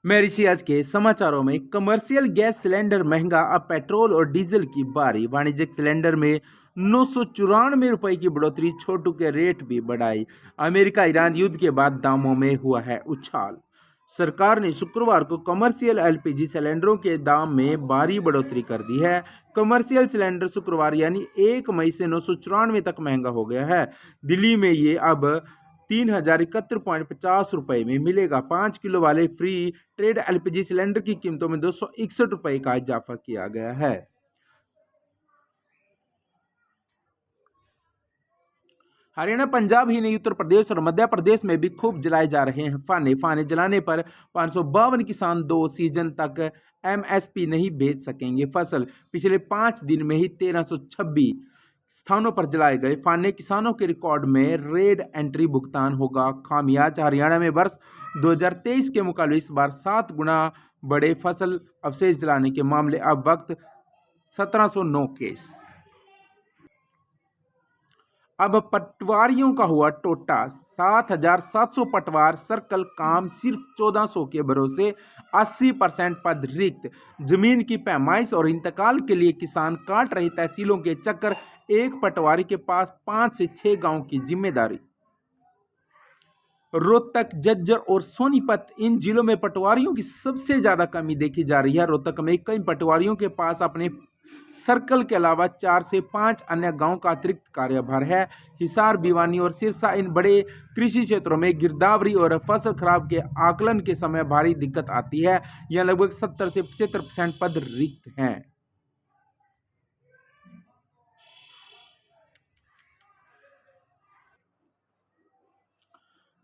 मैं ऋषि आज के समाचारों में कमर्शियल गैस सिलेंडर महंगा, अब पेट्रोल और डीजल की बारी। वाणिज्यिक सिलेंडर में 994 रुपए की बढ़ोतरी, छोटू के रेट भी बढ़ाई। अमेरिका ईरान युद्ध के बाद दामों में हुआ है उछाल। सरकार ने शुक्रवार को कमर्शियल एलपीजी सिलेंडरों के दाम में भारी बढ़ोतरी कर दी है। कमर्शियल सिलेंडर शुक्रवार यानी 1 मई से 994 तक महंगा हो गया है। दिल्ली में ये अब 3071.50 रुपये में मिलेगा। 5 किलो वाले फ्री ट्रेड एलपीजी सिलेंडर की कीमतों में 261 रुपये का इजाफा किया गया है। हरियाणा, पंजाब ही नहीं, उत्तर प्रदेश और मध्य प्रदेश में भी खूब जलाए जा रहे हैं फाने। फाने जलाने पर 552 किसान 2 सीजन तक एमएसपी नहीं बेच सकेंगे फसल। पिछले 5 दिन में ही 1326 स्थानों पर जलाए गए फाने किसानों के रिकॉर्ड में रेड एंट्री भुगतान होगा खामियाज। हरियाणा में वर्ष 2023 के मुकाबले इस बार 7 गुना बड़े फसल अवशेष जलाने के मामले। अब वक्त 1709 केस। अब पटवारियों का हुआ टोटा, 7,700 पटवार सर्कल काम सिर्फ 1400 के भरोसे, 80% पद रिक्त। जमीन की पैमाइश और इंतकाल के लिए किसान काट रहे तहसीलों के चक्कर, एक पटवारी के पास 5 से 6 गांव की जिम्मेदारी। रोहतक, झज्जर और सोनीपत, इन जिलों में पटवारियों की सबसे ज्यादा कमी देखी जा रही है। रोहतक में कई पटवारियों के पास अपने सर्कल के अलावा 4 से 5 अन्य गांव का अतिरिक्त कार्यभार है। हिसार, भिवानी और सिरसा, इन बड़े कृषि क्षेत्रों में गिरदावरी और फसल खराब के आकलन के समय भारी दिक्कत आती है। यहां लगभग 70 से 75% पद रिक्त हैं।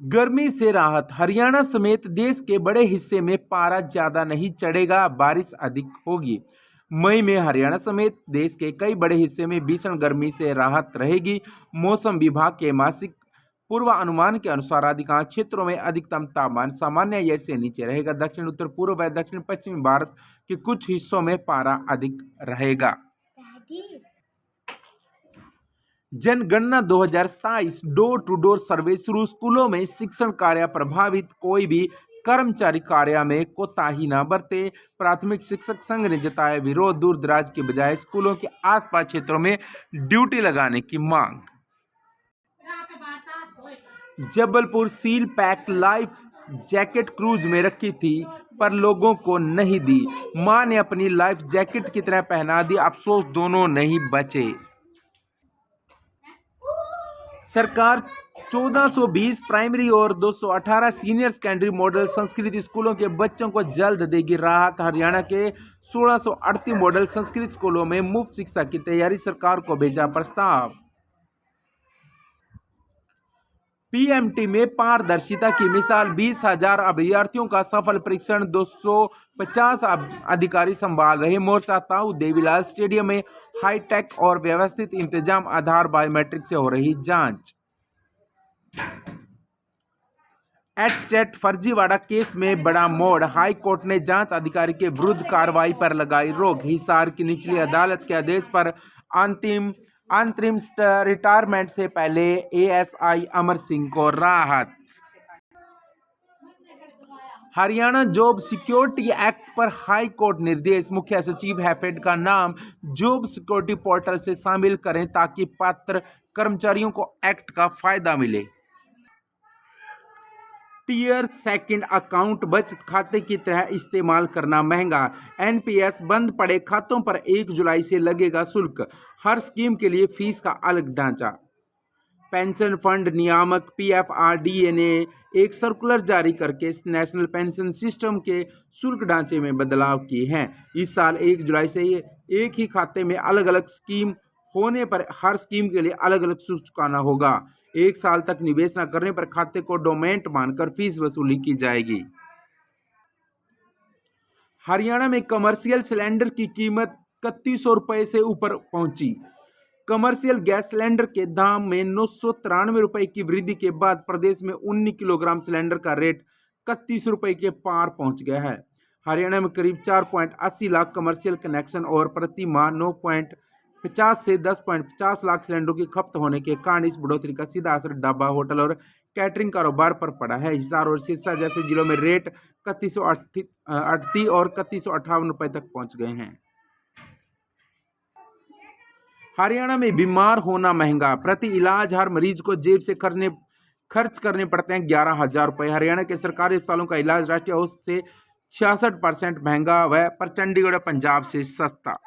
गर्मी से राहत, हरियाणा समेत देश के बड़े हिस्से में पारा ज्यादा नहीं चढ़ेगा, बारिश अधिक होगी। मई में हरियाणा समेत देश के कई बड़े हिस्से में भीषण गर्मी से राहत रहेगी। मौसम विभाग के मासिक पूर्वानुमान के अनुसार अधिकांश क्षेत्रों में अधिकतम तापमान सामान्य या से नीचे रहेगा। दक्षिण उत्तर पूर्व व दक्षिण पश्चिमी भारत के कुछ हिस्सों में पारा अधिक रहेगा। जनगणना 2027 डोर टू डोर सर्वे शुरू, स्कूलों में शिक्षण कार्य प्रभावित, कोई भी कर्मचारी कार्य में कोताही न बरते। प्राथमिक शिक्षक संघ ने जताया विरोध, दूर दराज के बजाय स्कूलों के आसपास क्षेत्रों में ड्यूटी लगाने की मांग। Jabalpur seal pack life jacket cruise में रखी थी पर लोगों को नहीं दी। मां ने अपनी लाइफ जैकेट की तरह पहना दी, अफसोस दोनों नहीं बचे। सरकार 1420 प्राइमरी और 218 सीनियर सेकेंडरी मॉडल संस्कृत स्कूलों के बच्चों को जल्द देगी राहत। हरियाणा के 1638 मॉडल संस्कृत स्कूलों में मुफ्त शिक्षा की तैयारी, सरकार को भेजा प्रस्ताव। पीएमटी में पारदर्शिता की मिसाल, 20,000 अभ्यर्थियों का सफल परीक्षण, 250 अधिकारी संभाल रहे मोर्चा। ताऊ देवीलाल स्टेडियम में हाईटेक और व्यवस्थित इंतजाम, आधार बायोमेट्रिक से हो रही जांच। एचटेट फर्जीवाड़ा केस में बड़ा मोड़, हाई कोर्ट ने जांच अधिकारी के विरुद्ध कार्रवाई पर लगाई रोक। हिसार की निचली अदालत के आदेश पर अंतरिम रिटायरमेंट से पहले एएसआई अमर सिंह को राहत। हरियाणा जॉब सिक्योरिटी एक्ट पर हाई कोर्ट निर्देश, मुख्य सचिव हैफेड का नाम जॉब सिक्योरिटी पोर्टल से शामिल करें ताकि पात्र कर्मचारियों को एक्ट का फायदा मिले। टीयर सेकंड अकाउंट बचत खाते की तरह इस्तेमाल करना महंगा, एनपीएस बंद पड़े खातों पर 1 जुलाई से लगेगा शुल्क। हर स्कीम के लिए फीस का अलग ढांचा। पेंशन फंड नियामक पीएफआरडीए ने एक सर्कुलर जारी करके नेशनल पेंशन सिस्टम के शुल्क ढांचे में बदलाव किए हैं। इस साल 1 जुलाई से एक ही खाते में अलग अलग स्कीम होने पर हर स्कीम के लिए अलग अलग शुल्क चुकाना होगा। 1 साल तक निवेश न करने पर खाते को डोमेंट मानकर फीस वसूली की जाएगी। हरियाणा में कमर्शियल सिलेंडर की कीमत 3100 रुपये से ऊपर पहुंची। कमर्शियल गैस सिलेंडर के दाम में 993 रुपये की वृद्धि के बाद प्रदेश में 19 किलोग्राम सिलेंडर का रेट 31 रुपये के पार पहुंच गया है। हरियाणा में करीब 4.80 लाख कमर्शियल कनेक्शन और प्रति माह 9.50 से 10.50 लाख सिलेंडरों की खपत होने के कारण इस बढ़ोतरी का सीधा असर ढाबा, होटल और कैटरिंग कारोबार पर पड़ा है। हिसार और सिरसा जैसे जिलों में रेट 3138 और 3158 रुपए तक पहुंच गए हैं। हरियाणा में बीमार होना महंगा, प्रति इलाज हर मरीज को जेब से खर्च करने पड़ते हैं 11,000 रुपए। हरियाणा के सरकारी अस्पतालों का इलाज राष्ट्रीय औसत से 66% महंगा है, पर चंडीगढ़ और पंजाब से सस्ता।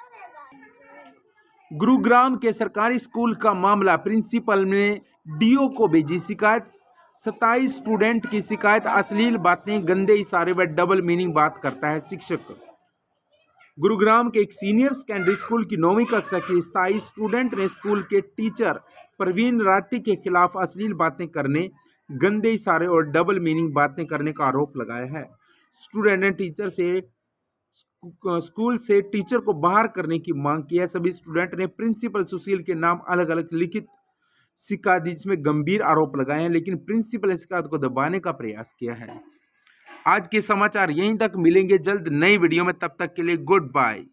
गुरुग्राम के सरकारी स्कूल का मामला, प्रिंसिपल ने डीओ को भेजी शिकायत। 27 स्टूडेंट की शिकायत, अश्लील बातें, गंदे इशारे व डबल मीनिंग बात करता है शिक्षक। गुरुग्राम के एक सीनियर सेकेंडरी स्कूल की 9वीं कक्षा की 27 स्टूडेंट ने स्कूल के टीचर प्रवीण राठी के खिलाफ अश्लील बातें करने, गंदे इशारे और डबल मीनिंग बातें करने का आरोप लगाया है। स्टूडेंट ने स्कूल से टीचर को बाहर करने की मांग की है। सभी स्टूडेंट ने प्रिंसिपल सुशील के नाम अलग अलग लिखित शिकायत दी, जिसमें गंभीर आरोप लगाए हैं, लेकिन प्रिंसिपल ने शिकायत को दबाने का प्रयास किया है। आज के समाचार यहीं तक, मिलेंगे जल्द नई वीडियो में, तब तक के लिए गुड बाय।